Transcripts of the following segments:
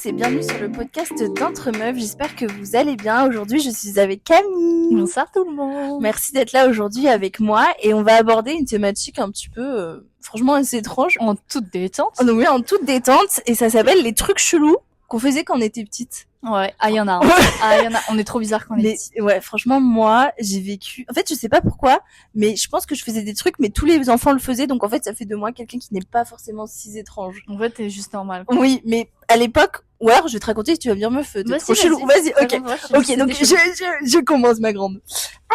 tous et bienvenue sur le podcast d'Entre Meufs. J'espère que vous allez bien. Aujourd'hui, je suis avec Camille. Bonsoir tout le monde. Merci d'être là aujourd'hui avec moi et on va aborder une thématique un petit peu, franchement, assez étrange. En toute détente. Oh, oui, en toute détente et ça s'appelle les trucs chelous qu'on faisait quand on était petite. Ouais, il y en a un. On est trop bizarre quand on est petit. Ouais, franchement, moi, j'ai vécu... En fait, je sais pas pourquoi, mais je pense que je faisais des trucs, mais tous les enfants le faisaient, donc en fait, ça fait de moi quelqu'un qui n'est pas forcément si étrange. En fait, t'es juste normal. Oui, mais à l'époque... Ou alors, je vais te raconter si tu vas me dire, meuf, t'es trop chelou. Vas-y, ok. Ok, donc je commence, ma grande.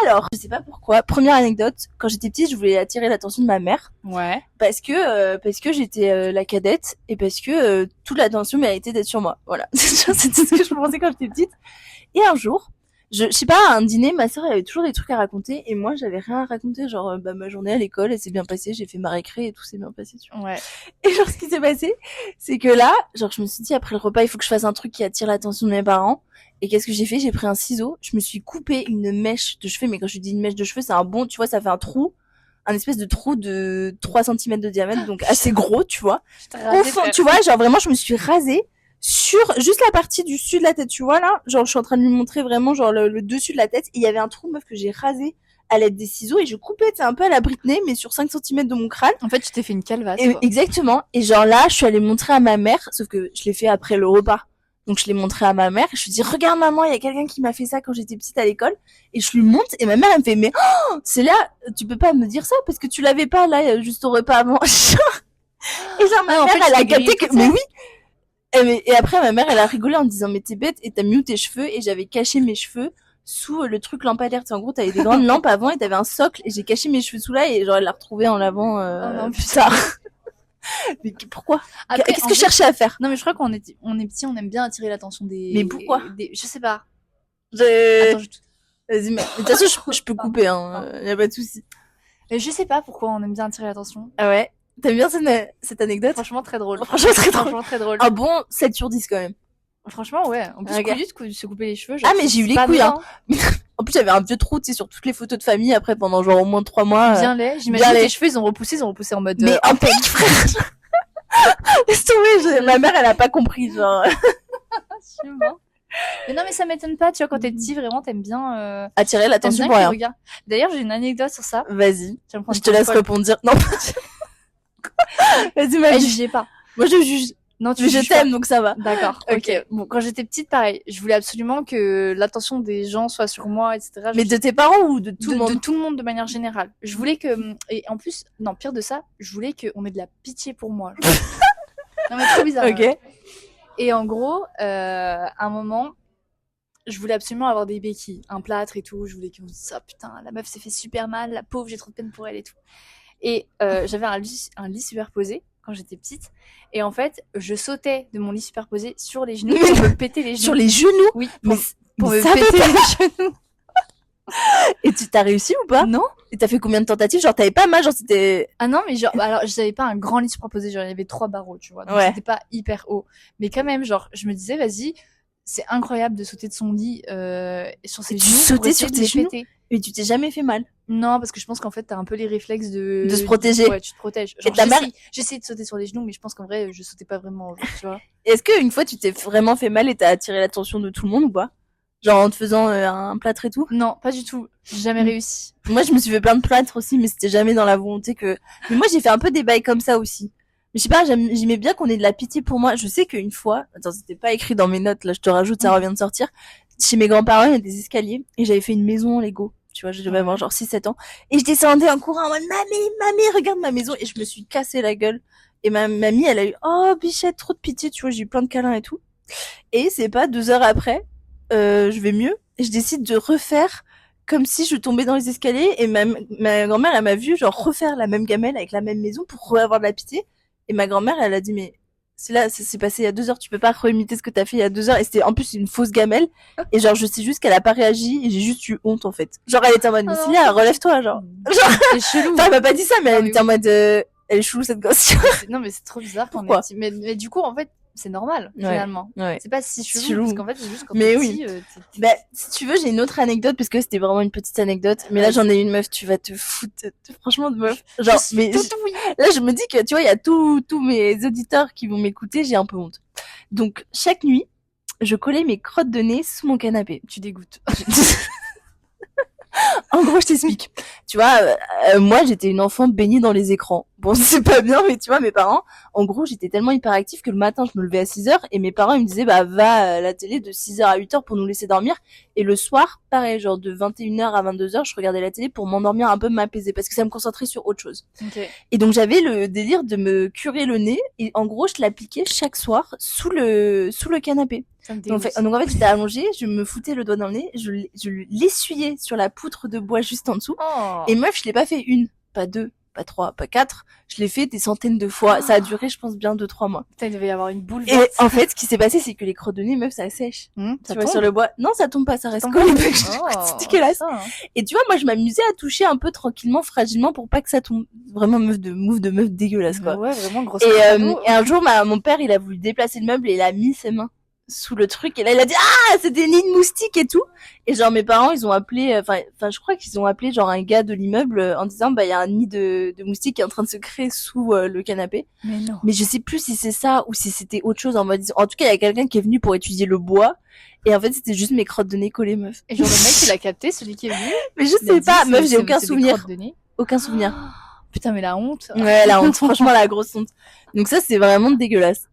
Alors, je sais pas pourquoi. Première anecdote, quand j'étais petite, je voulais attirer l'attention de ma mère. Ouais. Parce que j'étais la cadette et parce que toute l'attention méritait d'être sur moi. Voilà. C'était ce que je pensais quand j'étais petite. Et un jour, je sais pas, à un dîner, ma sœur avait toujours des trucs à raconter et moi j'avais rien à raconter, genre ma journée à l'école elle s'est bien passée, j'ai fait ma récré et tout s'est bien passé, tu vois. Ouais. Et genre ce qui s'est passé, c'est que là, genre je me suis dit après le repas, il faut que je fasse un truc qui attire l'attention de mes parents. Et qu'est-ce que j'ai fait? J'ai pris un ciseau, je me suis coupé une mèche de cheveux, mais quand je dis une mèche de cheveux, c'est un bon, tu vois, ça fait un trou, un espèce de trou de 3 cm de diamètre, donc assez gros, tu vois. Au fond, tu vois, genre vraiment je me suis rasée sur juste la partie du dessus de la tête, tu vois là, genre je suis en train de lui montrer vraiment genre le dessus de la tête et il y avait un trou, meuf, que j'ai rasé à l'aide des ciseaux et je coupais, c'est un peu à la Britney mais sur 5 cm de mon crâne. En fait, tu t'es fait une calvasse. Exactement. Et genre là, je suis allée montrer à ma mère, sauf que je l'ai fait après le repas. Donc je l'ai montré à ma mère et je lui dis regarde maman, il y a quelqu'un qui m'a fait ça quand j'étais petite à l'école et je lui montre et ma mère elle me fait mais c'est là, tu peux pas me dire ça parce que tu l'avais pas là juste au repas avant. Et genre ma mère elle a capté que mais oui. Et après, ma mère, elle a rigolé en me disant, mais t'es bête, et t'as mis où tes cheveux? Et j'avais caché mes cheveux sous le truc lampadaire. En gros, t'avais des grandes lampes avant et t'avais un socle, et j'ai caché mes cheveux sous là, et genre, elle l'a retrouvé en lavant, plus tard. Mais pourquoi? Après, qu'est-ce que je cherchais à faire? Non, mais je crois qu'on est petit, on aime bien attirer l'attention des... Mais pourquoi? Je sais pas. Attends, vas-y, mais de toute façon, je peux couper, hein, y a pas de souci. Mais je sais pas pourquoi on aime bien attirer l'attention. Ah ouais? T'aimes bien cette anecdote? Franchement, très drôle. Franchement, très drôle. Ah bon, 7 sur 10 quand même. Franchement, ouais. En plus, couillu de se couper les cheveux. Ah, mais j'ai eu les couilles, hein. En plus, j'avais un vieux trou, tu sais, sur toutes les photos de famille, après, pendant genre au moins 3 mois. Bien laid. J'imagine que tes cheveux, ils ont repoussé en mode... Mais en pique, frère. Laisse tomber, ma mère, elle a pas compris, genre. Mais non, mais ça m'étonne pas, tu vois, quand t'es petit, vraiment, t'aimes bien... attirer l'attention pour rien. D'ailleurs, j'ai une anecdote sur ça. Vas-y. Je te laisse répondre. Non. Vas-y, ma jugez pas. Moi, je juge. Non, mais je t'aime, donc ça va. D'accord. Ok. Bon, quand j'étais petite, pareil, je voulais absolument que l'attention des gens soit sur moi, etc. Mais de tes parents ou de tout le monde? De tout le monde de manière générale. Je voulais que, et en plus, non, pire de ça, je voulais qu'on ait de la pitié pour moi. Non, mais trop bizarre. Ok. Et en gros, à un moment, je voulais absolument avoir des béquilles, un plâtre et tout. Je voulais qu'on se dise, oh putain, la meuf s'est fait super mal, la pauvre, j'ai trop de peine pour elle et tout. Et j'avais un lit superposé quand j'étais petite. Et en fait, je sautais de mon lit superposé sur les genoux pour me péter les genoux. Sur les genoux? Oui, pour me péter les genoux. Et tu t'as réussi ou pas? Non. Et t'as fait combien de tentatives? Genre t'avais pas mal, genre c'était... Ah non, mais genre, alors j'avais pas un grand lit superposé, genre il y avait 3 barreaux, tu vois. Donc c'était pas hyper haut. Mais quand même, genre, je me disais, vas-y, c'est incroyable de sauter de son lit sur ses genoux. Tu sautais sur tes genoux? Mais tu t'es jamais fait mal? Non, parce que je pense qu'en fait, t'as un peu les réflexes de se protéger. Ouais, tu te protèges. Genre, j'essayais de sauter sur les genoux, mais je pense qu'en vrai, je sautais pas vraiment, genre, tu vois. Est-ce qu'une fois, tu t'es vraiment fait mal et t'as attiré l'attention de tout le monde ou pas? Genre en te faisant un plâtre et tout? Non, pas du tout. J'ai jamais réussi. Moi, je me suis fait plein de plâtres aussi, mais c'était jamais dans la volonté que... Mais moi, j'ai fait un peu des bails comme ça aussi. Mais je sais pas, j'aimais bien qu'on ait de la pitié pour moi. Je sais qu'une fois... Attends, c'était pas écrit dans mes notes, là, je te rajoute, ça revient de sortir. Chez mes grands-parents, il y a des escaliers et j'avais fait une maison en Lego. Tu vois, je devais avoir genre 6-7 ans. Et je descendais en courant en mode, mamie, regarde ma maison. Et je me suis cassé la gueule. Et ma mamie, elle a eu, oh, bichette, trop de pitié, tu vois, j'ai eu plein de câlins et tout. Et c'est pas 2 heures après, je vais mieux. Et je décide de refaire comme si je tombais dans les escaliers. Et ma grand-mère, elle m'a vu, genre, refaire la même gamelle avec la même maison pour avoir de la pitié. Et ma grand-mère, elle a dit, mais c'est là, c'est passé il y a 2 heures, tu peux pas réimiter ce que t'as fait il y a 2 heures. Et c'était en plus une fausse gamelle. Et genre, je sais juste qu'elle a pas réagi et j'ai juste eu honte, en fait. Genre, elle était en mode, mais Célia, relève-toi, genre. C'est chelou. Enfin, elle m'a pas dit ça, mais elle était en mode, elle est chelou, cette gosse. Non, mais c'est trop bizarre quand Pourquoi? on est petit. Mais du coup, en fait, c'est normal, finalement. Ouais. C'est pas si chelou, parce qu'en fait, c'est juste quand mais t'es oui. petit. Bah, si tu veux, j'ai une autre anecdote, parce que c'était vraiment une petite anecdote. Mais là, j'en ai une, meuf, tu vas te foutre, franchement, de meuf. Genre, mais, là, je me dis que, tu vois, il y a tous mes auditeurs qui vont m'écouter, j'ai un peu honte. Donc, chaque nuit, je collais mes crottes de nez sous mon canapé. Tu dégoûtes. En gros, je t'explique. Tu vois, moi, j'étais une enfant baignée dans les écrans. Bon, c'est pas bien, mais tu vois, mes parents, en gros, j'étais tellement hyperactive que le matin, je me levais à 6h et mes parents, ils me disaient, bah, va à la télé de 6h à 8h pour nous laisser dormir. Et le soir, pareil, genre de 21h à 22h, je regardais la télé pour m'endormir un peu, m'apaiser parce que ça me concentrait sur autre chose. Ok. Et donc, j'avais le délire de me curer le nez et en gros, je l'appliquais chaque soir sous le canapé. Ça me Donc, dégoûte. donc en fait, j'étais allongée, je me foutais le doigt dans le nez, je l'essuyais sur la poutre de bois juste en dessous. Oh. Et meuf, je l'ai pas fait une, pas deux, pas trois, pas quatre. Je l'ai fait des centaines de fois. Ça a duré, je pense, bien 2-3 mois. Putain, il devait y avoir une boule Et verte. en fait, ce qui s'est passé, c'est que les crottes de nez, meuf, ça sèche. Ça Tu vois, tombe. sur le bois. Non, ça tombe pas, ça reste tombe collé. pas. C'est dégueulasse. Ça, hein. Et tu vois, moi, je m'amusais à toucher un peu tranquillement, fragilement, pour pas que ça tombe. Vraiment, meuf de meuf dégueulasse, quoi. Ouais, vraiment grosse Et, crado. et un jour, mon père, il a voulu déplacer le meuble et il a mis ses mains sous le truc et là il a dit ah c'est des nids de moustiques et tout et genre mes parents ils ont appelé enfin je crois qu'ils ont appelé genre un gars de l'immeuble en disant bah il y a un nid de moustiques qui est en train de se créer sous le canapé Mais non. mais je sais plus si c'est ça ou si c'était autre chose en mode en tout cas il y a quelqu'un qui est venu pour étudier le bois et en fait c'était juste mes crottes de nez collées meuf Et genre le mec il a capté, celui qui est venu. mais je Il a sais dit, pas meuf c'est- j'ai aucun c'est des souvenir crottes de nez. aucun souvenir Putain mais la honte. ouais la honte franchement la grosse honte donc ça c'est vraiment dégueulasse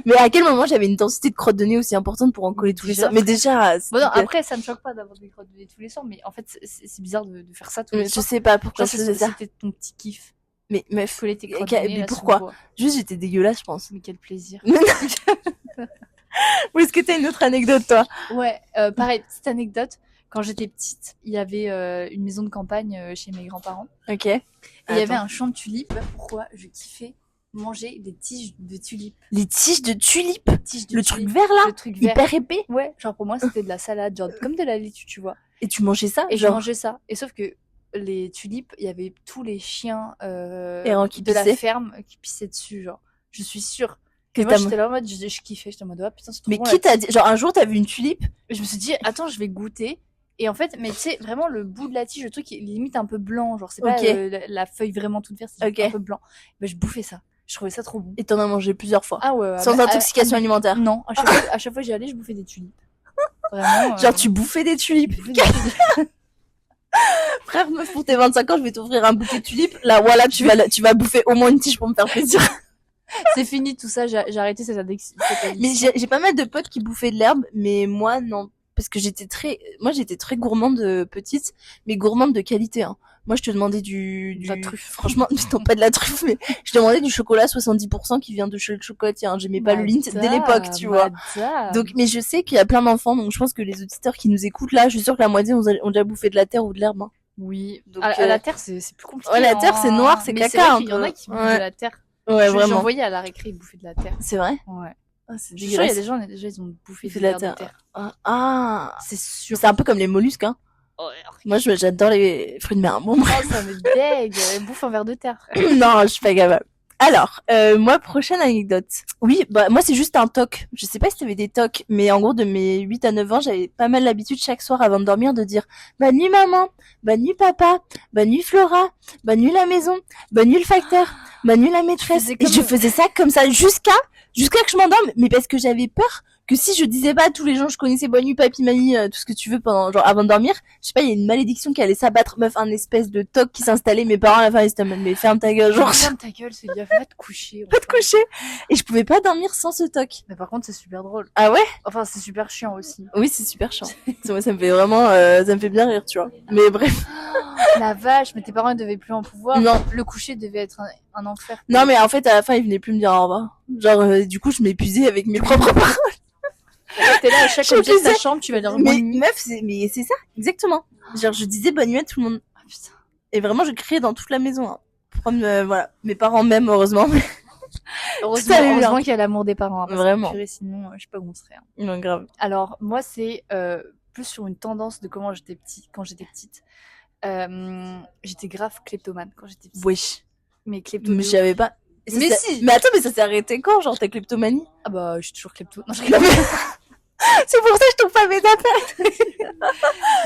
mais à quel moment j'avais une densité de crottes de nez aussi importante pour en coller tous les Déjà, soirs mais déjà Bon non, c'était- après ça me choque pas d'avoir des crottes de nez tous les soirs, mais en fait c'est bizarre de faire ça tous les je soirs. sais pas pourquoi Genre je faisais ça c'était ton petit kiff. mais meuf Coller tes crottes mais de nez là, pourquoi sur le bois. juste j'étais dégueulasse je pense Mais quel plaisir. ou est-ce que t'as une autre anecdote toi Ouais, pareil, petite anecdote. Quand j'étais petite, il y avait une maison de campagne chez mes grands-parents. ok Et il y avait Attends. un champ de tulipes. Pourquoi je kiffais manger des tiges de tulipes. les tiges de tulipes Tiges de le truc tulipes, vert là le truc vert. hyper épais Ouais, genre pour moi c'était de la salade, genre comme de la laitue, tu vois. et tu mangeais ça Et je genre mangeais ça. Et sauf que les tulipes, il y avait tous les chiens Errants qui de la pissaient. ferme qui pissaient dessus, genre. Je suis sûre. que Et moi t'as j'étais là en mode, je kiffais, j'étais en mode, ah putain, c'est trop mais bon. qui t'a dit genre un jour t'as vu une tulipe Et je me suis dit, attends, je vais goûter. Et en fait, mais tu sais, vraiment le bout de la tige, le truc il est limite un peu blanc, genre c'est pas Ok. la feuille vraiment toute verte, c'est Ok. un peu blanc. Ben, je bouffais ça. Je trouvais ça trop bon. et t'en as mangé plusieurs fois Ah ouais. sans bah, intoxication alimentaire Non, à chaque fois j'y allais, je bouffais des tulipes. Vraiment. genre tu bouffais des tulipes je bouffais des tulipes. frère meuf pour tes 25 ans je vais t'offrir un bouquet de tulipes là voilà tu vas bouffer au moins une tige pour me faire plaisir C'est fini tout ça, j'ai arrêté cette addiction. mais j'ai pas mal de potes qui bouffaient de l'herbe mais moi non parce que j'étais très gourmande petite mais gourmande de qualité hein. Moi je te demandais De la truffe. franchement non pas de la truffe mais je te demandais du chocolat 70% qui vient de chez le chocolatier hein. J'aimais pas le Lindt dès l'époque tu vois donc mais je sais qu'il y a plein d'enfants donc je pense que les auditeurs qui nous écoutent là je suis sûre que la moitié ont déjà bouffé de la terre ou de l'herbe hein. oui. Donc, À la terre, c'est plus compliqué. ouais, la terre, hein. c'est noir, c'est Mais caca, c'est vrai un qu'il y en peu. a qui bouffent Ouais. de la terre. Ouais J'en vraiment voyais à la récré, ils bouffaient de la terre. c'est vrai Ouais. ah, c'est Je suis sûre, il y a dégueulasse des gens, ils ont bouffé Bouffé de la terre. ah C'est sûr. c'est un peu comme les mollusques hein. Moi j'adore les fruits de mer bon bref. Oh, ça me dégue. Elle bouffe un verre de terre. Non, je suis pas capable. Alors, moi, prochaine anecdote. Oui, bah, moi, c'est juste un toc. Je sais pas si t'avais des tocs, mais en gros, de mes 8 à 9 ans, j'avais pas mal l'habitude chaque soir avant de dormir de dire, bonne nuit maman, bonne nuit papa, bonne nuit Flora, bonne nuit la maison, bonne nuit le facteur, bonne nuit la maîtresse. faisais Et comme- je faisais ça comme ça jusqu'à que je m'endorme, mais parce que j'avais peur que si je disais pas à tous les gens que je connaissais bonne nuit papy mamie tout ce que tu veux pendant genre avant de dormir je sais pas il y a une malédiction qui allait s'abattre meuf un espèce de toc qui s'installait mes parents à la fin ils étaient en mode mais ferme ta gueule genre Ferme ta gueule, c'est bien. Va te coucher. pas te coucher et je pouvais pas dormir sans ce toc Mais par contre, c'est super drôle. ah ouais Enfin, c'est super chiant aussi. oui c'est super chiant moi ça me fait vraiment ça me fait bien rire tu vois mais bref La vache, mais tes parents ils devaient plus en pouvoir. non Le coucher devait être un enfer. non mais en fait à la fin ils venaient plus me dire au revoir genre du coup je m'épuisais avec mes propres paroles T'es là à chaque Je objet de ta disais- chambre, tu vas dire mais bonne nuit. meuf mais c'est ça exactement genre je disais bonne nuit à tout le monde Ah, putain. et vraiment je criais dans toute la maison hein. Comme, voilà mes parents même heureusement Heureusement, allait bien. heureusement qu'il y a l'amour des parents. hein, parce que Vraiment. purée, sinon, je sais pas où on serait. hein. non grave Alors, moi, c'est plus sur une tendance de comment j'étais quand j'étais petite. J'étais grave kleptomane quand j'étais petite. wesh Mais kleptomane. mais j'avais pas Ça, Mais ça- si. mais attends mais ça s'est arrêté quand genre ta kleptomanie Ah bah, je suis toujours klepto. Non, je Non, mais- c'est pour ça que je trouve pas mes affaires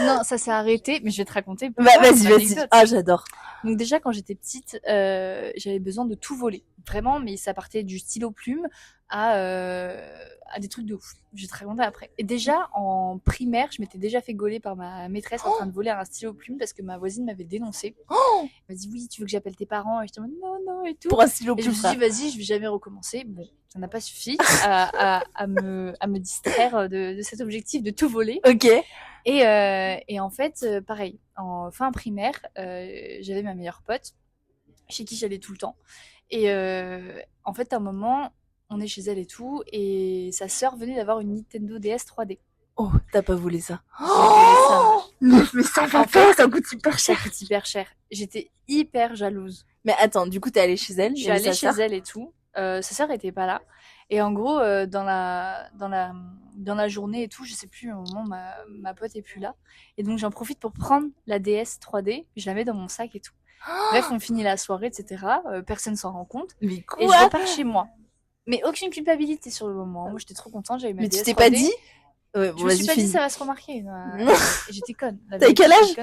non, ça s'est arrêté, mais je vais te raconter. bah pourquoi, vas-y une vas-y anecdote. ah j'adore Donc déjà, quand j'étais petite, j'avais besoin de tout voler. Vraiment, mais ça partait du stylo plume à des trucs de ouf. Je vais te raconter après. Et déjà, en primaire, je m'étais déjà fait gauler par ma maîtresse en train de voler un stylo plume parce que ma voisine m'avait dénoncé. Oh, Elle m'a dit, oui, tu veux que j'appelle tes parents? Et j'étais en mode, non, non, et tout. pour un stylo Et je me plus suis dit, vas-y, je vais jamais recommencer. Bon, ça n'a pas suffi à me distraire de cet objectif de tout voler. Ok. Et en fait, pareil, en fin primaire, j'avais ma meilleure pote, chez qui j'allais tout le temps. Et en fait, à un moment, on est chez elle et tout, et sa sœur venait d'avoir une Nintendo DS 3D. Oh, t'as pas voulu ça. J'ai volé ça. Mais ça va En pas, fait, ça coûte hyper ça cher. coûte hyper cher. J'étais hyper jalouse. Mais attends, du coup, t'es allée chez elle, Je il y suis avait allée sa chez sœur. elle et tout. Sa sœur était pas là. Et en gros, dans la journée et tout, je sais plus, à un moment, ma pote est plus là. Et donc, j'en profite pour prendre la DS 3D. Je la mets dans mon sac et tout. Bref, on finit la soirée, etc. Personne s'en rend compte. Mais Et quoi? je repars chez moi. Mais aucune culpabilité sur le moment. Moi, j'étais trop contente. J'avais ma Mais DS tu t'es 3D. pas dit? Ouais, Je bon, me suis vas-y, pas dit finis. ça va se remarquer. J'étais conne. La T'avais vérité, quel âge? j'étais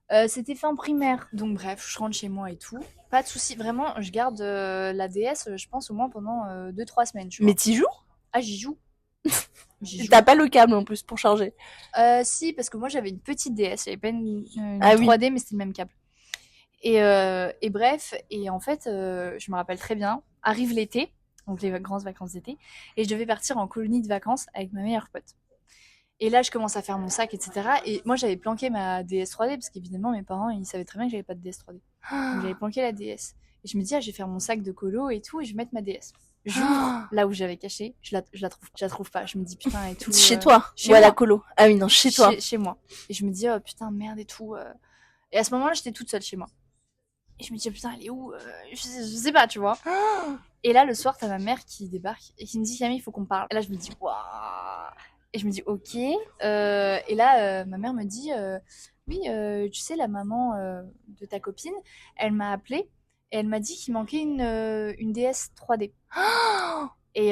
conne. C'était fin primaire. Donc bref, je rentre chez moi et tout. Pas de souci. Vraiment, je garde la DS, je pense, au moins pendant 2-3 semaines. Tu vois. Mais t'y joues? Ah, j'y joue. J'y joue. T'as pas le câble en plus pour charger. Si, parce que moi j'avais une petite DS. J'avais pas une Ah oui. 3D, mais c'était le même câble. Et bref, et en fait, je me rappelle très bien. Arrive l'été, donc les grandes vacances d'été, et je devais partir en colonie de vacances avec ma meilleure pote. Et là, je commence à faire mon sac, etc. Et moi, j'avais planqué ma DS 3D, parce qu'évidemment, mes parents, ils savaient très bien que j'avais pas de DS 3D. Donc, j'avais planqué la DS. Et je me dis, ah, je vais faire mon sac de colo et tout, et je vais mettre ma DS. J'ouvre là où j'avais caché, je la trouve pas. Je me dis, putain, et tout. Chez toi? Chez Ou à la moi. chez Ah oui, non, chez toi. Chez moi. Et je me dis, oh putain, merde et tout. Et à ce moment-là, j'étais toute seule chez moi. Et je me dis, putain, elle est où je sais pas, tu vois. Et là, le soir, t'as ma mère qui débarque et qui me dit, Camille, il faut qu'on parle. Et là, je me dis, waouh. Et je me dis, ok. Et là, ma mère me dit, oui, tu sais, la maman de ta copine, elle m'a appelée et elle m'a dit qu'il manquait une DS 3D. Et,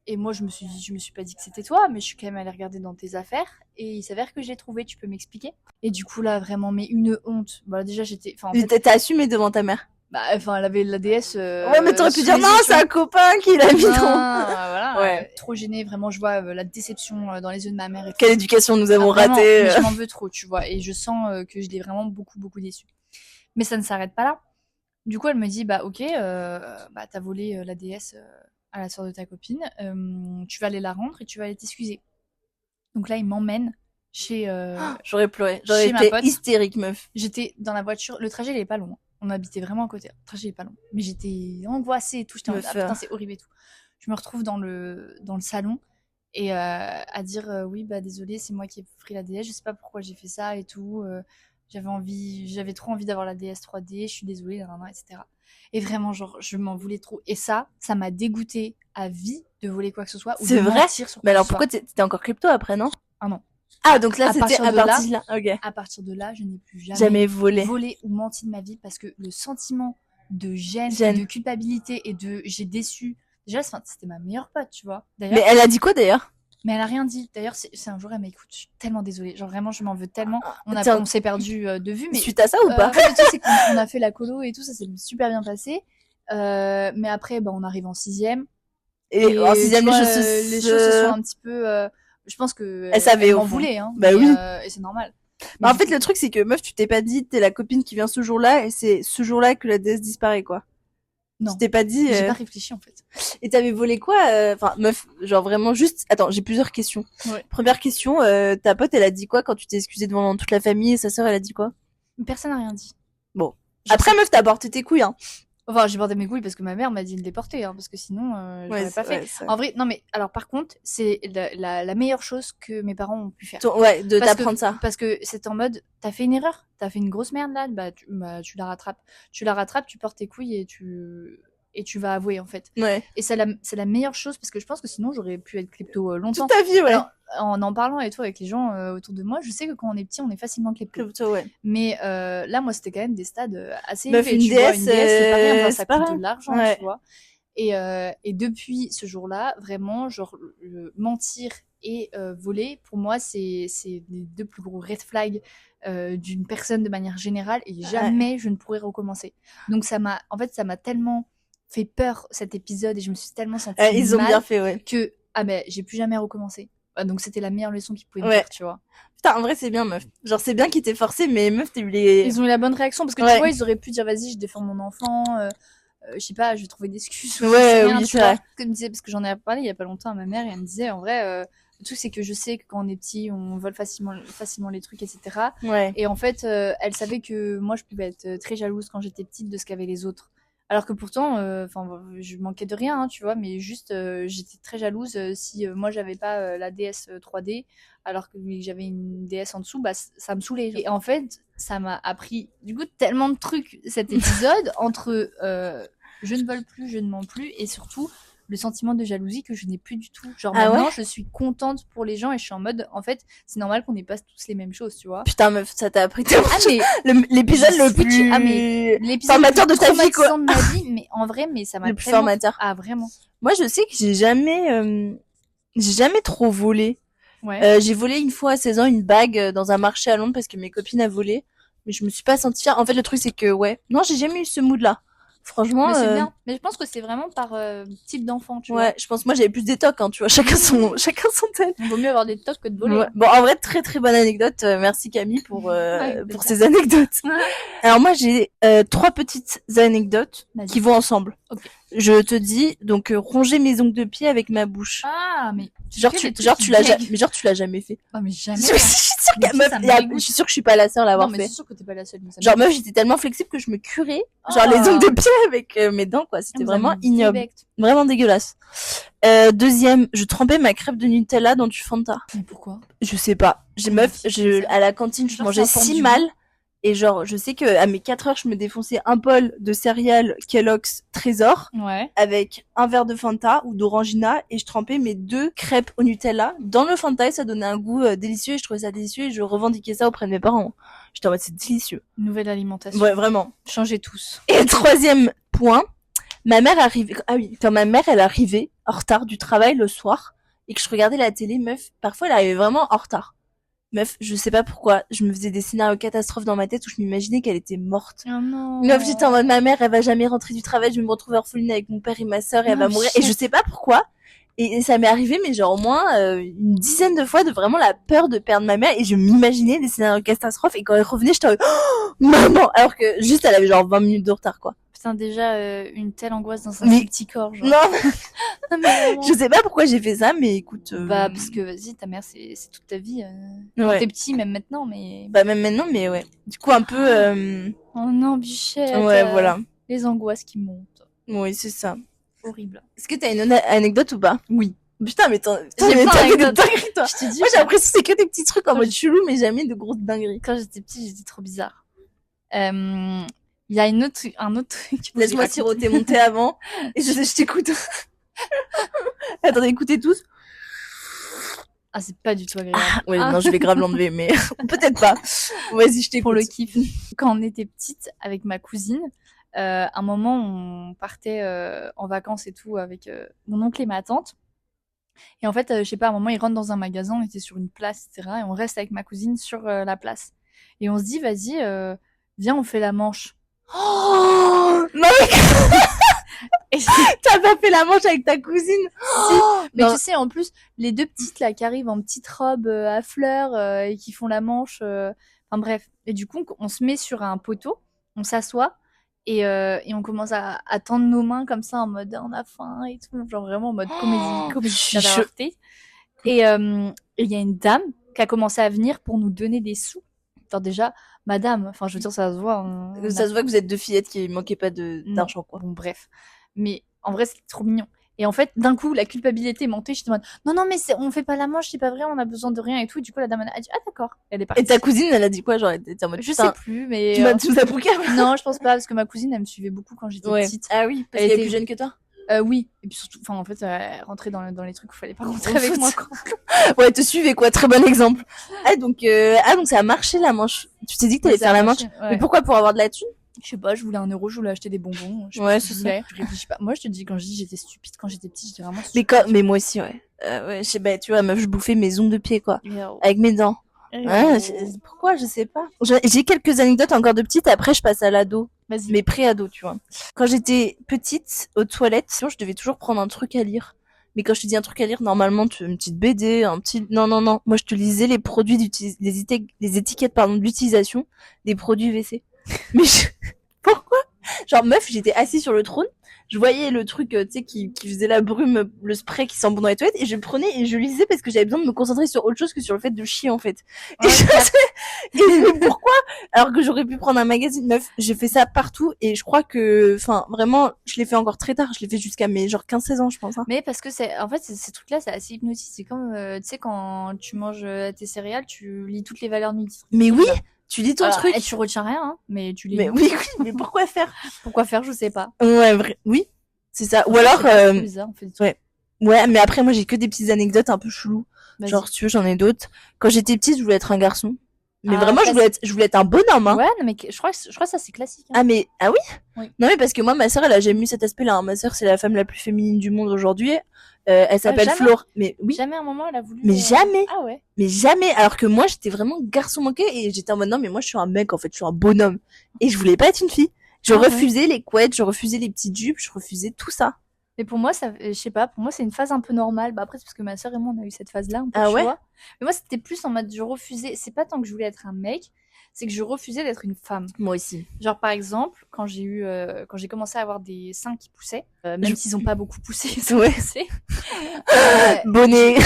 et moi, je me suis pas dit que c'était toi, mais je suis quand même allée regarder dans tes affaires. Et il s'avère que je l'ai trouvé, tu peux m'expliquer? Et du coup, là, vraiment, mais une honte. Bah, déjà, j'étais. Enfin, en fait, T'as assumé devant ta mère. bah, enfin, elle avait la DS. Ouais, mais t'aurais pu sous dire les non, yeux, tu c'est vois. un copain qui l'a mis Non, dans. voilà, Ouais. trop gênée, vraiment, je vois la déception dans les yeux de ma mère. Et tout. Quelle éducation nous Ah, avons vraiment, ratée. mais je m'en veux trop, tu vois, et je sens que je l'ai vraiment beaucoup, beaucoup déçue. Mais ça ne s'arrête pas là. Du coup, elle me dit, bah ok, bah t'as volé la DS à la soeur de ta copine, tu vas aller la rendre et tu vas aller t'excuser. Donc là, il m'emmène chez, J'aurais pleuré. J'aurais chez ma été pote. hystérique, meuf. J'étais dans la voiture, le trajet il est pas long. On habitait vraiment à côté. Le trajet il est pas long. Mais j'étais angoissée et tout. J'étais en mode, ah putain, c'est horrible et tout. Je me retrouve dans le salon et à dire oui, bah désolé, c'est moi qui ai pris la DS. Je sais pas pourquoi j'ai fait ça et tout. J'avais trop envie d'avoir la DS 3D. Je suis désolée, etc. Et vraiment, genre, je m'en voulais trop. Et ça m'a dégoûtée à vie de voler quoi que ce soit ou C'est de vrai? mentir sur Mais quoi alors que ce pourquoi t'étais encore crypto après, non? Ah non. Ah, donc là, À c'était partir à de là- partir de là. Ok. soit. À partir de là, je n'ai plus Jamais volé. volé ou menti de ma vie parce que le sentiment de gêne, Gêne. et de culpabilité et de j'ai déçu. Déjà, c'était ma meilleure pote, tu vois. Mais D'ailleurs, elle a dit quoi d'ailleurs? mais elle a rien dit. D'ailleurs, c'est un jour, elle m'a écoute, je suis tellement désolée. Genre vraiment, je m'en veux tellement. Tiens. On s'est perdu de vue, mais Suite à ça ou pas? en fait, le truc, c'est qu'on a fait la colo et tout, ça s'est super bien passé. Mais après, bah, on arrive en 6e. Et en sixième, tu vois, les les choses se sont un petit peu. Je pense que Elle savait, elle au m'en fond. voulait, hein. Bah mais, oui. Et c'est normal. Bah, en Mais fait, du coup, le truc, c'est que meuf, tu t'es pas dit, t'es la copine qui vient ce jour-là, et c'est ce jour-là que la DS disparaît, quoi. non. Tu t'es pas dit. J'ai pas réfléchi en fait. Et t'avais volé quoi? Enfin, meuf, genre vraiment juste. Attends, j'ai plusieurs questions. Ouais. Première question, ta pote, elle a dit quoi quand tu t'es excusée devant toute la famille et sa sœur, elle a dit quoi? Personne n'a rien dit. Bon. Genre, Après, meuf, t'as porté tes couilles, hein. Enfin, j'ai porté mes couilles parce que ma mère m'a dit de les porter, hein, parce que sinon, je l'aurais pas fait. En vrai, non, mais alors par contre, c'est la meilleure chose que mes parents ont pu faire. Ouais, de Parce t'apprendre ça. Parce que c'est en mode, t'as fait une erreur, t'as fait une grosse merde là, bah tu la rattrapes. Tu la rattrapes, tu portes tes couilles et tu vas avouer en fait. Ouais. Et c'est la meilleure chose parce que je pense que sinon j'aurais pu être klepto longtemps. Toute ta vie, ouais. Alors, en parlant et tout avec les gens autour de moi, je sais que quand on est petit, on est facilement klepto. Crypto, ouais. Mais là, moi, c'était quand même des stades assez Meuf, élevés. une Tu vois, DS, une DS, c'est pas rien, enfin, c'est ça pas coûte rien. de l'argent, Ouais. tu vois. Et depuis ce jour-là, vraiment, genre, mentir et voler, pour moi, c'est les 2 plus gros red flags d'une personne de manière générale, et jamais je ne pourrais recommencer. Donc ça m'a tellement fait peur cet épisode, et je me suis tellement sentie Ils ont mal bien fait, ouais. que j'ai plus jamais recommencé. Donc c'était la meilleure leçon qu'ils pouvaient me Ouais. faire, tu vois. Putain, en vrai, c'est bien, meuf. Genre, c'est bien qu'ils t'aient forcé, mais meuf, t'as eu les... Ils ont eu la bonne réaction, parce que Ouais. tu vois, ils auraient pu dire vas-y, je défends mon enfant, je sais pas, je vais trouver des excuses. ou Ouais, j'en sais rien, oui, tu c'est vois. vrai. Comme disait, parce que j'en ai parlé il y a pas longtemps à ma mère, et elle me disait en vrai, le truc c'est que je sais que quand on est petit, on vole facilement les trucs, etc. Ouais. Et en fait, elle savait que moi, je pouvais être très jalouse quand j'étais petite de ce qu'avaient les autres. Alors que pourtant, je manquais de rien, hein, tu vois, mais juste, j'étais très jalouse si moi j'avais pas la DS 3D, alors que j'avais une DS en dessous, bah ça me saoulait. Et en fait, ça m'a appris du coup tellement de trucs cet épisode entre je ne vole plus, je ne mens plus, et surtout le sentiment de jalousie que je n'ai plus du tout. Genre maintenant, je suis contente pour les gens, et je suis en mode, en fait, c'est normal qu'on n'ait pas tous les mêmes choses, tu vois. Putain, meuf, ça t'a appris tellement. Ah, mais l'épisode le plus l'épisode formateur de ta vie, quoi. traumatisant de ma vie, mais en vrai, mais ça m'a Le plus tellement... formateur. Ah, vraiment. Moi, je sais que j'ai jamais trop volé. Ouais. J'ai volé une fois à 16 ans une bague dans un marché à Londres parce que mes copines a volé. Mais je me suis pas sentie fière. En fait, le truc, c'est que, ouais. Non, j'ai jamais eu ce mood-là. Franchement. Mais c'est bien. Mais je pense que c'est vraiment par type d'enfant, tu vois. Ouais, je pense, moi, j'avais plus des tocs, hein, tu vois. Chacun son tel. Il vaut mieux avoir des tocs que de voler. Ouais. Bon, en vrai, très très bonne anecdote. Merci Camille pour ces anecdotes. Alors moi, j'ai 3 petites anecdotes qui vont ensemble. Okay. Je te dis, donc ronger mes ongles de pied avec ma bouche. Ah, mais tu l'as jamais fait. Oh, mais jamais. Je suis sûre que je suis pas la seule à l'avoir fait. Non, mais c'est sûr que t'es pas la seule. Genre meuf, j'étais tellement flexible que je me curais genre les ongles de pied avec mes dents, quoi. C'était vraiment ignoble. Vraiment dégueulasse. Deuxième, je trempais ma crêpe de Nutella dans du Fanta. Mais pourquoi? Je sais pas. À la cantine, je mangeais si mal. Et genre, je sais que à mes 4 heures, je me défonçais un bol de céréales Kellogg's Trésor avec un verre de Fanta ou d'Orangina, et je trempais mes 2 crêpes au Nutella dans le Fanta, et ça donnait un goût délicieux, et je trouvais ça délicieux, et je revendiquais ça auprès de mes parents. J'étais en mode, c'est délicieux. Nouvelle alimentation. Ouais, vraiment. Changez tous. Et troisième point, ma mère arrivait, quand ma mère, elle arrivait en retard du travail le soir, et que je regardais la télé, meuf, parfois elle arrivait vraiment en retard. Meuf, je sais pas pourquoi, je me faisais des scénarios catastrophes dans ma tête où je m'imaginais qu'elle était morte. Oh non. Meuf, j'étais en mode, ma mère, elle va jamais rentrer du travail, je vais me retrouver orpheline avec mon père et ma sœur, et elle va mourir. Et je sais pas pourquoi. Et ça m'est arrivé, mais genre au moins une dizaine de fois, de vraiment la peur de perdre ma mère, et je m'imaginais des scénarios catastrophes, et quand elle revenait, j'étais en mode, oh, maman! Alors que juste, elle avait genre 20 minutes de retard, quoi. Putain, déjà, une telle angoisse dans un petit corps, genre. Non, mais je sais pas pourquoi j'ai fait ça, mais écoute... Bah, parce que, vas-y, ta mère, c'est toute ta vie. Quand t'es petit, même maintenant, mais... Bah, même maintenant, mais ouais. Du coup, un peu... Oh non, bichette. Ouais, voilà. Les angoisses qui montent. Oui, c'est ça. Horrible. Est-ce que t'as une anecdote ou pas? Oui. Putain, mais t'as fait des dingueries, toi. Je te dis. Moi, j'ai l'impression que c'est que des petits trucs en mode chelou, mais jamais de grosses dingueries. Quand j'étais petite, j'étais trop bizarre. Il y a un autre truc. Laisse-moi siroter mon thé avant. Et je t'écoute. Attendez, écoutez tous. Ah, c'est pas du tout agréable. Ouais, non, je vais grave l'enlever, mais peut-être pas. Vas-y, je t'écoute. Pour le kiff. Quand on était petite, avec ma cousine, un moment, on partait en vacances et tout avec mon oncle et ma tante. Et en fait, je sais pas, à un moment, ils rentrent dans un magasin, on était sur une place, etc. Et on reste avec ma cousine sur la place. Et on se dit, vas-y, viens, on fait la manche. Oh non, mais t'as pas fait la manche avec ta cousine? Si. Mais tu sais, en plus, les 2 petites là qui arrivent en petite robe à fleurs et qui font la manche. Enfin bref. Et du coup, on se met sur un poteau, on s'assoit et on commence à tendre nos mains comme ça en mode on a faim et tout, genre vraiment en mode comédie. Et il y a une dame qui a commencé à venir pour nous donner des sous. Alors déjà, madame, enfin je veux dire, ça se voit. Ça se voit que vous êtes 2 fillettes qui manquaient pas d'argent, quoi. Bon, bref. Mais en vrai, c'était trop mignon. Et en fait, d'un coup, la culpabilité montait. J'étais en mode, non, mais on fait pas la manche, c'est pas vrai, on a besoin de rien et tout. Et du coup, la dame a dit, ah, d'accord. Elle est partie. Et ta cousine, elle a dit quoi? Genre, elle était en mode, je sais plus, mais. Tu nous as bouqué? Non, je pense pas, parce que ma cousine, elle me suivait beaucoup quand j'étais petite. Ah oui, parce qu'elle était plus jeune que toi? Oui. Et puis surtout, enfin, en fait, elle rentrait dans les trucs où il fallait pas rentrer avec moi, quoi. Ouais, te suivais, quoi. Très bon exemple. Donc ça a marché, la manche. Tu t'es dit que t'allais faire la manche. Ouais. Mais pourquoi? Pour avoir de la thune? Je sais pas, je voulais 1 euro, je voulais acheter des bonbons. Je sais Ouais, pas ce que c'est je ça. voulais. Je réfléchis pas. Moi, je te dis, quand je dis j'étais stupide, quand j'étais petite, j'étais vraiment Mais, stupide. mais moi aussi, ouais. Ouais, je sais, bah, tu vois, meuf, je bouffais mes ongles de pied, quoi. Yo. Avec mes dents. Ouais, pourquoi, je sais pas. J'ai quelques anecdotes encore de petite, après je passe à l'ado. Vas-y. Mais pré-ado, tu vois. Quand j'étais petite, aux toilettes, sinon je devais toujours prendre un truc à lire. Mais quand je te dis un truc à lire, normalement, tu une petite BD, un petit... Non, non, non. Moi, je te lisais les produits les étiquettes, pardon, d'utilisation des produits WC. Mais pourquoi? Genre, meuf, j'étais assise sur le trône. Je voyais le truc, tu sais, qui faisait la brume, le spray qui sent bon dans les toilettes, et je prenais et je lisais parce que j'avais besoin de me concentrer sur autre chose que sur le fait de chier, en fait. Ouais, Et pourquoi? Alors que j'aurais pu prendre un magazine, meuf, j'ai fait ça partout, et je crois que, enfin, vraiment, je l'ai fait encore très tard, je l'ai fait jusqu'à mes, genre, 15-16 ans, je pense, hein. Mais parce que en fait, ces trucs-là, c'est assez hypnotique. C'est comme, tu sais, quand tu manges tes céréales, tu lis toutes les valeurs nutritives. Mais oui, tu lis ton Alors, truc. et tu retiens rien, hein, mais tu lis. Mais oui, mais pourquoi faire? Pourquoi faire, je sais pas. Ouais, vrai, oui, c'est ça. Ou alors, C'est bizarre, on fait des trucs. ouais. Ouais, mais après, moi, j'ai que des petites anecdotes un peu cheloues. Vas-y. Genre, si tu veux, j'en ai d'autres. Quand j'étais petite, je voulais être un garçon. Mais Ah, vraiment, je voulais être un bonhomme, hein. Ouais, non, mais je crois que ça, c'est classique. Hein. Ah, mais, ah oui? Oui. Non, mais parce que moi, ma sœur, elle a jamais eu cet aspect-là, hein. Ma sœur, c'est la femme la plus féminine du monde aujourd'hui. Elle s'appelle jamais Flore. Mais oui. Jamais à un moment, elle a voulu. Mais jamais. Ah ouais. Mais jamais. Alors que moi, j'étais vraiment garçon manqué et j'étais en mode non, mais moi, je suis un mec, en fait, je suis un bonhomme. Et je voulais pas être une fille. Je refusais les couettes, je refusais les petites jupes, je refusais tout ça. Mais pour moi, je sais pas, pour moi, c'est une phase un peu normale. Bah après, c'est parce que ma sœur et moi, on a eu cette phase-là, un peu, Ah tu ouais? vois. Mais moi, c'était plus en mode, je refusais. C'est pas tant que je voulais être un mec, c'est que je refusais d'être une femme. Moi aussi. Genre, par exemple, quand j'ai commencé à avoir des seins qui poussaient, même s'ils ont pas beaucoup poussé, ils ont poussé. Bonnet.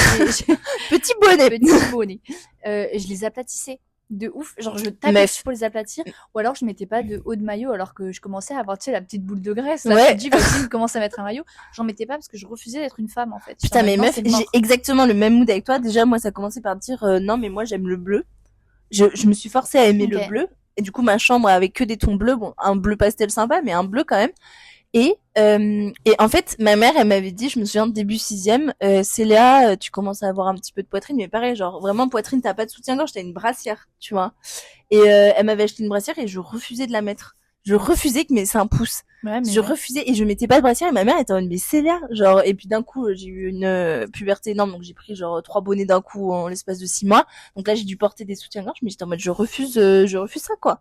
Petit bonnet. Petit bonnet. Je les aplatissais. De ouf, genre je tapais dessus pour les aplatir, ou alors je mettais pas de haut de maillot alors que je commençais à avoir, tu sais, la petite boule de graisse. Là, ouais. Tu te dis, vas-y, commence à mettre un maillot. J'en mettais pas parce que je refusais d'être une femme en fait. Putain, mais meuf, j'ai exactement le même mood avec toi. Déjà, moi, ça a commencé par dire non, mais moi, j'aime le bleu. Je me suis forcée à aimer le bleu. Et du coup, ma chambre avait que des tons bleus. Bon, un bleu pastel sympa, mais un bleu quand même. Et en fait, ma mère, elle m'avait dit, je me souviens, début 6e, Célia, tu commences à avoir un petit peu de poitrine, mais pareil, genre, vraiment, poitrine, t'as pas de soutien-gorge, t'as une brassière, tu vois. Et elle m'avait acheté une brassière et je refusais de la mettre. Je refusais que mes seins poussent. Ouais, je refusais et je mettais pas de brassière et ma mère était en mode, mais Célia, genre, et puis d'un coup, j'ai eu une puberté énorme, donc j'ai pris genre 3 bonnets d'un coup en l'espace de 6 mois. Donc là, j'ai dû porter des soutiens-gorge, mais j'étais en mode, je refuse ça, quoi.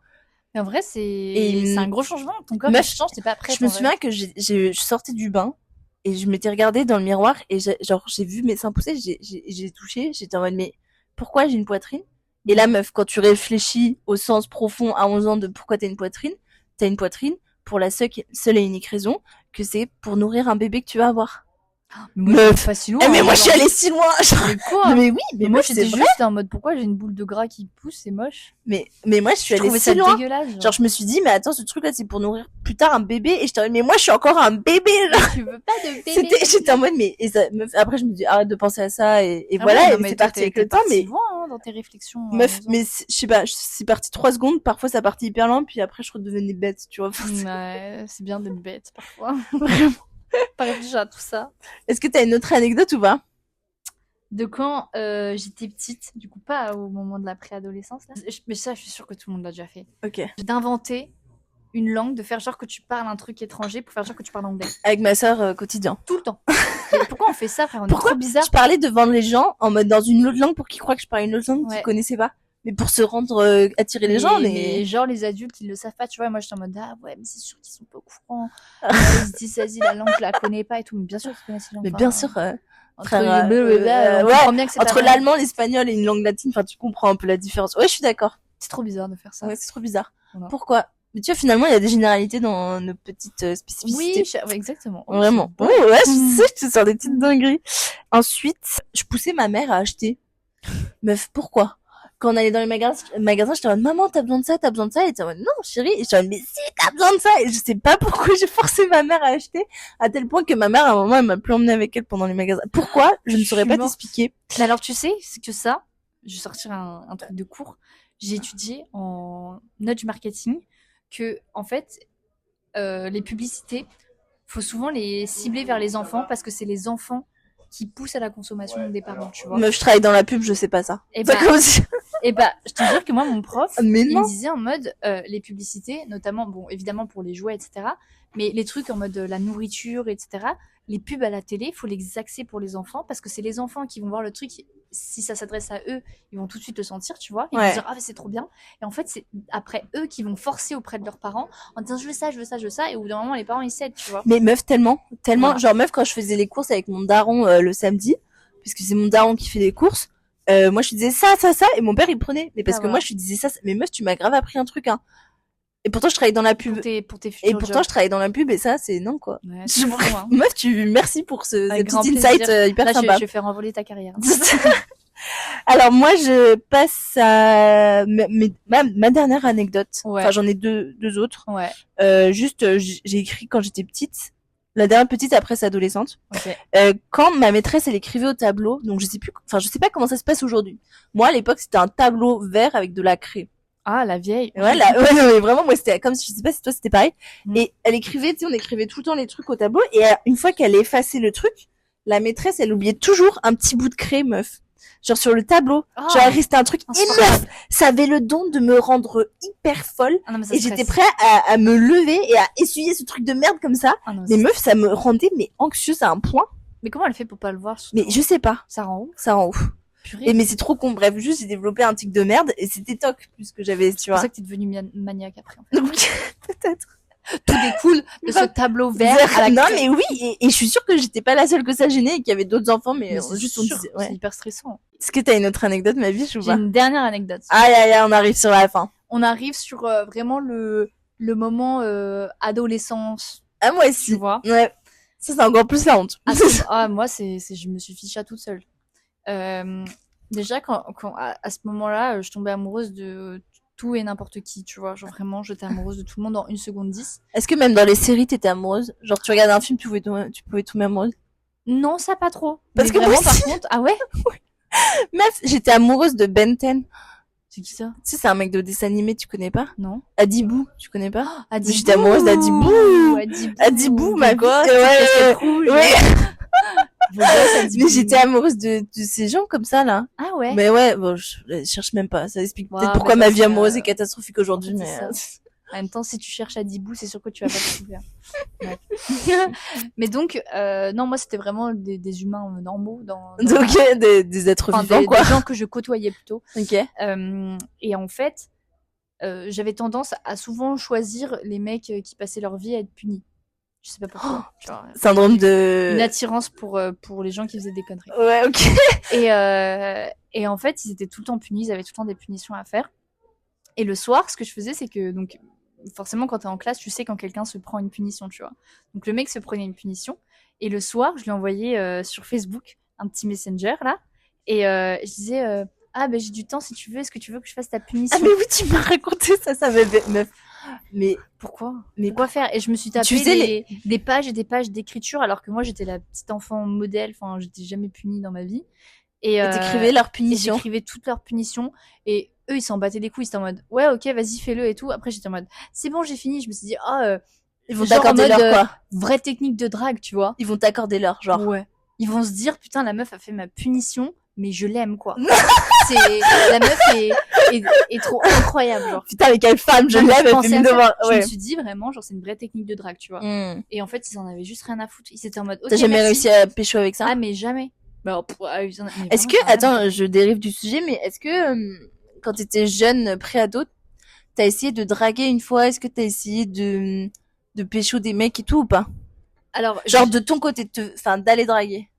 Mais en vrai, c'est un gros changement. Ton corps, change, t'es pas prête. Je me souviens que je sortais du bain et je m'étais regardée dans le miroir et j'ai vu mes seins pousser, j'ai touché, j'étais en mode, mais pourquoi j'ai une poitrine? Et là, meuf, quand tu réfléchis au sens profond à 11 ans de pourquoi t'as une poitrine pour la seule et unique raison que c'est pour nourrir un bébé que tu vas avoir. Meuf, pas si loin. Mais moi, je suis allée si loin. Mais quoi? Mais oui, mais moi, j'étais juste en mode, pourquoi j'ai une boule de gras qui pousse, c'est moche. Mais moi, je suis allée si loin. Genre, je me suis dit, mais attends, ce truc-là, c'est pour nourrir plus tard un bébé. Et j'étais en mode, mais moi, je suis encore un bébé, genre. Tu veux pas de bébé. J'étais en mode, mais, après, je me dis, arrête de penser à ça, et voilà, et c'est parti avec le temps, mais. loin, hein, dans tes réflexions. Meuf, mais je sais pas, c'est parti 3 secondes, parfois ça partit hyper lent, puis après, je redevenais bête, tu vois. Ouais, c'est bien d'être bête, parfois. Vraiment. Pas réfléchir à tout ça. Est-ce que t'as une autre anecdote ou pas? De quand j'étais petite, du coup pas au moment de la préadolescence là. Mais ça, je suis sûre que tout le monde l'a déjà fait. Ok. D'inventer une langue, de faire genre que tu parles un truc étranger pour faire genre que tu parles anglais. Avec ma sœur quotidien. Tout le temps. Mais pourquoi on fait ça, frère? On est trop bizarre. Je parlais devant les gens en mode dans une autre langue pour qu'ils croient que je parlais une autre langue qu'ils connaissaient pas. Mais pour se rendre attirer les gens, mais genre les adultes ils le savent pas, tu vois. Moi j'étais en mode ah ouais, mais c'est sûr qu'ils sont pas au courant. Ils se disent vas-y, la langue je la connais pas et tout. Mais bien sûr qu'ils connaissent la langue. Mais bien sûr. Entre l'allemand, l'espagnol et une langue latine, enfin tu comprends un peu la différence. Ouais, je suis d'accord. C'est trop bizarre de faire ça. Ouais, c'est trop bizarre. Voilà. Pourquoi? Mais tu vois, finalement, il y a des généralités dans nos petites spécificités. Oui, exactement. Vraiment. Ouais, je te sors des petites dingueries. Ensuite, je poussais ma mère à acheter. Meuf, pourquoi? Quand on allait dans les magasins, j'étais en mode, maman, t'as besoin de ça? Elle était en mode, non, chérie. Et j'étais en mode, mais si, t'as besoin de ça. Et je sais pas pourquoi j'ai forcé ma mère à acheter, à tel point que ma mère, à un moment, elle m'a plus emmenée avec elle pendant les magasins. Pourquoi? Je ne saurais pas t'expliquer. Mais alors, tu sais, c'est que ça, je vais sortir un truc de cours. J'ai étudié en nudge marketing que, en fait, les publicités, faut souvent les cibler vers les enfants parce que c'est les enfants qui poussent à la consommation des parents, tu vois. Meuf, je travaille dans la pub, je sais pas ça. Et bah, Et bah, je te jure que moi, mon prof, Mais il non. me disait en mode les publicités, notamment, bon, évidemment pour les jouets, etc. Mais les trucs en mode la nourriture, etc. Les pubs à la télé, faut les axer pour les enfants parce que c'est les enfants qui vont voir le truc. Si ça s'adresse à eux, ils vont tout de suite le sentir, tu vois. Ils vont Ouais. dire ah mais c'est trop bien. Et en fait, c'est après eux qui vont forcer auprès de leurs parents en disant je veux ça, je veux ça, je veux ça. Et au bout d'un moment, les parents ils cèdent, tu vois. Mais meuf, tellement. Voilà. Genre, meuf, quand je faisais les courses avec mon daron le samedi, puisque c'est mon daron qui fait les courses, moi je lui disais ça, et mon père il prenait. Mais parce Ah, que voilà. moi je lui disais ça, mais meuf, tu m'as grave appris un truc, hein. Et pourtant je travaille dans la pub. Pour tes futurs Et pourtant jobs. je travaille dans la pub et ça, c'est non, quoi. Ouais, Je- c'est fou, hein. Meuf, merci pour ce Avec petit grand insight plaisir. hyper Là, sympa. je vais faire envoler ta carrière. Alors moi, je passe à ma dernière anecdote. Ouais. Enfin, j'en ai deux autres. Ouais. J'ai écrit quand j'étais petite. La dernière petite, après c'est adolescente. Ok. Quand ma maîtresse, elle écrivait au tableau, donc je sais pas comment ça se passe aujourd'hui. Moi, à l'époque, c'était un tableau vert avec de la craie. Ah, la vieille. Ouais, ouais, non, mais vraiment, moi, c'était comme, je sais pas si toi c'était pareil. Mm. Et elle écrivait, tu sais, on écrivait tout le temps les trucs au tableau, et une fois qu'elle effacé le truc, la maîtresse, elle oubliait toujours un petit bout de craie, meuf. Genre sur le tableau. Ah. Genre, il restait un truc, et Insupportable. meuf, ça avait le don de me rendre hyper folle, Ah non, mais ça et stresse. j'étais prêt à me lever et à essuyer ce truc de merde comme ça. Ah non, Mais c'est- meuf, ça me rendait, mais anxieuse à un point. Mais comment elle fait pour pas le voir? Mais je sais pas. Ça rend ouf. Ça rend ouf. Purée. Et mais c'est trop con. Bref, juste, j'ai développé un tic de merde, et c'était toc, plus que j'avais, tu C'est pour vois. ça que t'es devenue maniaque après. En fait. Donc, peut-être. Tout découle de ce tableau vert à la Non, craie. mais oui, et je suis sûre que j'étais pas la seule que ça gênait et qu'il y avait d'autres enfants, mais, Mais c'est juste on sûr, disait, c'est ouais. hyper stressant. Est-ce que t'as une autre anecdote, ma biche, ou J'ai pas? une dernière anecdote. Aïe, aïe, aïe, on arrive sur la fin. On arrive sur vraiment le moment adolescence, Ah, moi tu aussi. vois. Ouais. Ça, c'est encore plus la honte. Moi, je me suis fichée toute seule. Déjà, à ce moment-là, je tombais amoureuse de tout et n'importe qui, tu vois. Genre vraiment, j'étais amoureuse de tout le monde en 1 seconde 10. Est-ce que même dans les séries, t'étais amoureuse? Genre, tu regardais un film, tu pouvais tomber amoureuse? Non, ça pas trop. Parce Mais que moi vraiment, par aussi. contre, ah ouais? Meuf, j'étais amoureuse de Ben 10. C'est qui ça? Tu sais, c'est un mec de dessin animé, tu connais pas? Non. Adibou, tu connais pas? Adibou. J'étais amoureuse d'Adibou. Adibou, ma gosse, gosse, ouais, casquette rouge. ouais. Beau gosse, Adibou. Mais j'étais amoureuse de ces gens comme ça, là. Ah ouais. Mais ouais, bon, je cherche même pas. Ça explique Ouais, peut-être pourquoi mais ma parce vie que, amoureuse est catastrophique aujourd'hui, en fait, mais c'est En même temps, si tu cherches Adibou, c'est sûr que tu vas pas le trouver. Ouais. Mais donc, non, moi, c'était vraiment des humains normaux donc des êtres enfin, vivants, quoi. des gens que je côtoyais plutôt. Ok. Et en fait, j'avais tendance à souvent choisir les mecs qui passaient leur vie à être punis. Je sais pas pourquoi. Tu vois, Syndrome une de. attirance pour les gens qui faisaient des conneries. Ouais, ok. Et en fait, ils étaient tout le temps punis, ils avaient tout le temps des punitions à faire. Et le soir, ce que je faisais, c'est que, donc, forcément, quand t'es en classe, tu sais quand quelqu'un se prend une punition, tu vois. Donc, le mec se prenait une punition. Et le soir, je lui envoyais sur Facebook un petit messenger, là. Et je disais, ah, ben, j'ai du temps si tu veux, est-ce que tu veux que je fasse ta punition? Ah, mais oui, tu m'as raconté ça, ça m'avait, meuf. Mais, Pourquoi? mais Quoi faire? Et je me suis tapé Tu faisais des pages et des pages d'écriture, alors que moi, j'étais la petite enfant modèle, enfin, j'étais jamais punie dans ma vie. Et t'écrivais leur et punition. j'écrivais toutes leurs punitions. Et eux, ils s'en battaient les couilles. Ils étaient en mode, ouais, ok, vas-y, fais-le et tout. Après, j'étais en mode, c'est bon, j'ai fini. Je me suis dit, Ils vont genre en t'accorder mode, l'heure, quoi. vraie technique de drague, tu vois. Ils vont t'accorder l'heure, genre. Ouais. Ils vont se dire, putain, la meuf a fait ma punition, mais je l'aime, quoi. La meuf est trop incroyable, genre. Putain, mais quelle femme, je Non, mais l'aime, elle pensais fait à mine ça. de voir. Je Ouais. me suis dit vraiment, genre, c'est une vraie technique de drague, tu vois. Et en fait, ils en avaient juste rien à foutre. Ils étaient en mode, ok, T'as jamais merci. réussi à pécho avec ça? Ah, mais jamais. Bah, ils en- mais Est-ce vraiment, que, ça a rien à attends, je dérive du sujet, mais est-ce que quand t'étais jeune, pré-ado, t'as essayé de draguer une fois? Est-ce que t'as essayé de pécho des mecs et tout ou pas? Alors, Genre de ton côté, enfin d'aller draguer.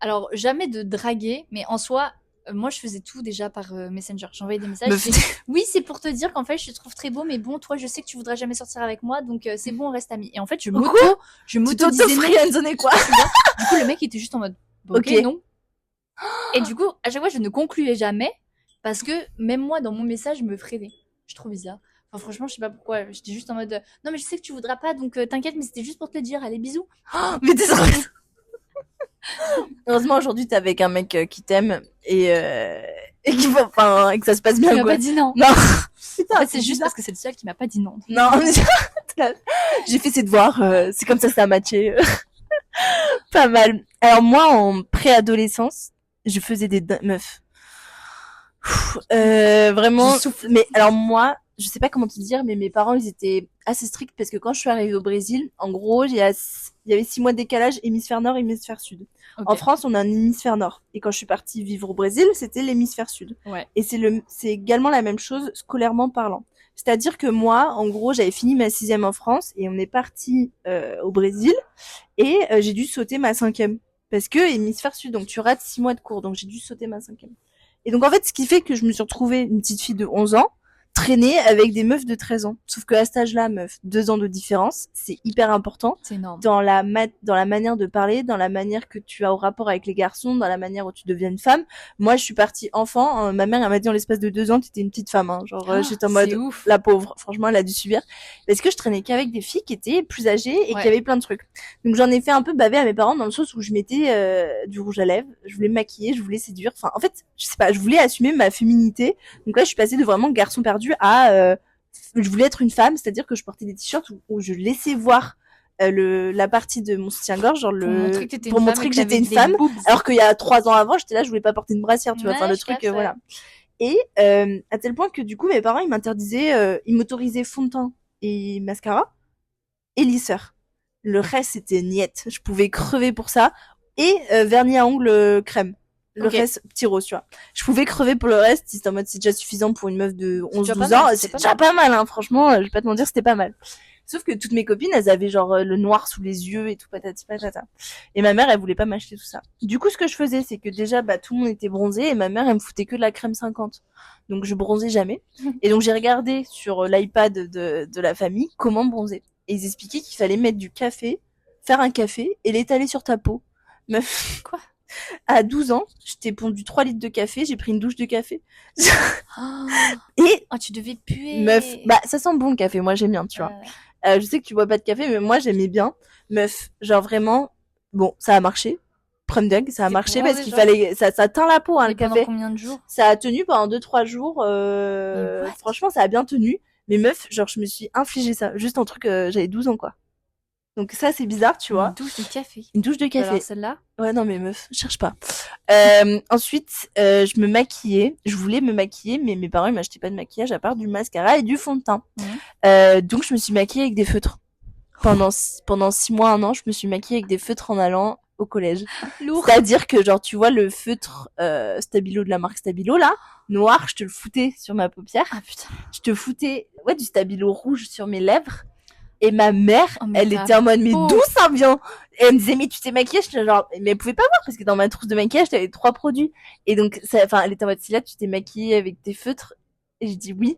alors, jamais de draguer, mais en soi, moi, je faisais tout déjà par Messenger. J'envoyais des messages. Me je disais, oui, c'est pour te dire qu'en fait, je te trouve très beau, mais bon, toi, je sais que tu voudras jamais sortir avec moi, donc c'est bon, on reste amis. Et en fait, je Quoi Tu m'auto-disais non. t'auto-friendzonais, quoi. Du coup, le mec était juste en mode, bah, ok, Ok. non. Et du coup, à chaque fois, je ne concluais jamais, parce que même moi, dans mon message, je me freinais. Je trouve bizarre. Enfin, franchement, je sais pas pourquoi. J'étais juste en mode, non, mais je sais que tu voudras pas, donc t'inquiète, mais c'était juste pour te le dire. Allez, bisous. Mais t'es sérieuse? Heureusement, aujourd'hui, t'es avec un mec qui t'aime et qui va, enfin, et que ça se passe Il bien, m'a quoi. pas dit non. Non. En Putain, fait, c'est juste parce que c'est le seul qui m'a pas dit non. Non, mais j'ai fait ses devoirs, c'est comme ça a matché. Pas mal. Alors moi, en préadolescence, je faisais des meufs. Vraiment. Je souffle. Mais alors moi, je sais pas comment te dire, mais mes parents, ils étaient assez stricts parce que quand je suis arrivée au Brésil, en gros, il y avait 6 mois de décalage hémisphère nord, hémisphère sud. Ok. En France, on a un hémisphère nord. Et quand je suis partie vivre au Brésil, c'était l'hémisphère sud. Ouais. Et c'est également la même chose scolairement parlant. C'est-à-dire que moi, en gros, j'avais fini ma 6e en France et on est parti au Brésil et j'ai dû sauter ma 5e. Parce que hémisphère sud, donc tu rates 6 mois de cours, donc j'ai dû sauter ma 5e. Et donc en fait, ce qui fait que je me suis retrouvée une petite fille de 11 ans, traîner avec des meufs de 13 ans. Sauf qu'à cet âge-là, meuf, 2 ans de différence, c'est hyper important C'est énorme. dans la manière de parler, dans la manière que tu as au rapport avec les garçons, dans la manière où tu deviens une femme. Moi, je suis partie enfant, ma mère elle m'a dit en l'espace de 2 ans, t'étais une petite femme, hein. Genre j'étais en mode C'est ouf. la pauvre. Franchement, elle a dû subir parce que je traînais qu'avec des filles qui étaient plus âgées et qui avaient plein de trucs. Donc j'en ai fait un peu baver à mes parents dans le sens où je mettais du rouge à lèvres, je voulais me maquiller, je voulais séduire. Enfin, en fait, je sais pas, je voulais assumer ma féminité. Donc là, je suis passée de vraiment garçon perdu à je voulais être une femme, c'est-à-dire que je portais des t-shirts où je laissais voir la partie de mon soutien-gorge, genre pour montrer que j'étais une femme, alors qu'il y a 3 ans avant, j'étais là, je voulais pas porter une brassière, tu vois, enfin le truc, voilà. Et à tel point que du coup, mes parents, ils m'interdisaient, ils m'autorisaient fond de teint et mascara et lisseur. Le reste, c'était niette. Je pouvais crever pour ça. Et vernis à ongles crème. Le reste, petit rose, tu vois. Je pouvais crever pour le reste. C'était en mode, c'est déjà suffisant pour une meuf de 11-12 ans. C'est déjà pas mal, hein. Franchement, je vais pas te mentir, c'était pas mal. Sauf que toutes mes copines, elles avaient genre le noir sous les yeux et tout, patati patata. Et ma mère, elle voulait pas m'acheter tout ça. Du coup, ce que je faisais, c'est que déjà, tout le monde était bronzé et ma mère, elle me foutait que de la crème 50. Donc, je bronzais jamais. Et donc, j'ai regardé sur l'iPad de la famille comment bronzer. Et ils expliquaient qu'il fallait mettre du café, faire un café et l'étaler sur ta peau. Meuf. Quoi? À 12 ans, je t'ai pondu 3 litres de café, j'ai pris une douche de café. Et tu devais puer. Meuf, ça sent bon le café, moi j'aime bien, tu vois. Je sais que tu bois pas de café, mais moi j'aimais bien. Meuf, genre vraiment, bon, ça a marché. Prum dog, ça a marché parce qu'il fallait, ça teint la peau, hein, le café. Combien de jours? Ça a tenu pendant 2-3 jours, franchement, ça a bien tenu. Mais meuf, genre, je me suis infligé ça. Juste un truc, j'avais 12 ans, quoi. Donc ça, c'est bizarre, tu vois. Une douche de café. Une douche de café. Alors celle-là? Ouais, non, mais meuf, cherche pas. Ensuite, je me maquillais. Je voulais me maquiller, mais mes parents, ils m'achetaient pas de maquillage à part du mascara et du fond de teint. Donc, je me suis maquillée avec des feutres. Pendant 6 mois, 1 an, je me suis maquillée avec des feutres en allant au collège. Lourd. C'est-à-dire que, genre, tu vois le feutre Stabilo de la marque Stabilo, là, noir, je te le foutais sur ma paupière. Ah, putain. Je te foutais, du Stabilo rouge sur mes lèvres. Et ma mère, elle était en mode, mais d'où ça vient? Et elle me disait, mais tu t'es maquillée? J'étais genre, mais elle pouvait pas voir parce que dans ma trousse de maquillage, t'avais 3 produits. Et donc, elle était en mode, si là, tu t'es maquillée avec tes feutres. Et j'ai dit oui.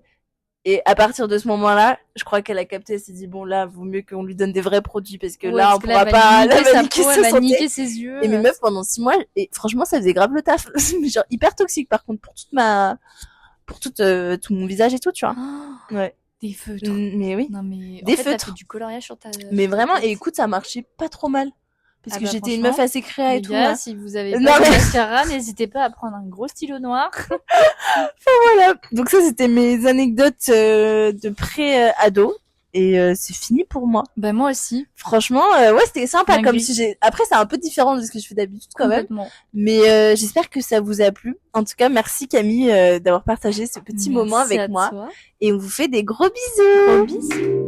Et à partir de ce moment-là, je crois qu'elle a capté, elle s'est dit, bon, là, vaut mieux qu'on lui donne des vrais produits parce que là, on pourra pas, elle va niquer ses yeux. Et mes meufs, pendant 6 mois, et franchement, ça faisait grave le taf. Mais genre, hyper toxique, par contre, pour tout mon visage et tout, tu vois. Ouais. Des feutres. Mais oui. Non, mais des feutres. T'as fait du coloriage sur ta. Mais vraiment, et écoute, ça marchait pas trop mal. Parce que j'étais une meuf assez créa et tout. Gars, si vous avez pas de mascara, n'hésitez pas à prendre un gros stylo noir. Enfin, voilà. Donc ça, c'était mes anecdotes de pré-ado. Et c'est fini pour moi. Moi aussi. Franchement, c'était sympa. Comme si après, c'est un peu différent de ce que je fais d'habitude quand même. Mais j'espère que ça vous a plu. En tout cas, merci Camille d'avoir partagé ce petit moment avec moi. Toi. Et on vous fait des gros bisous. Gros bisous.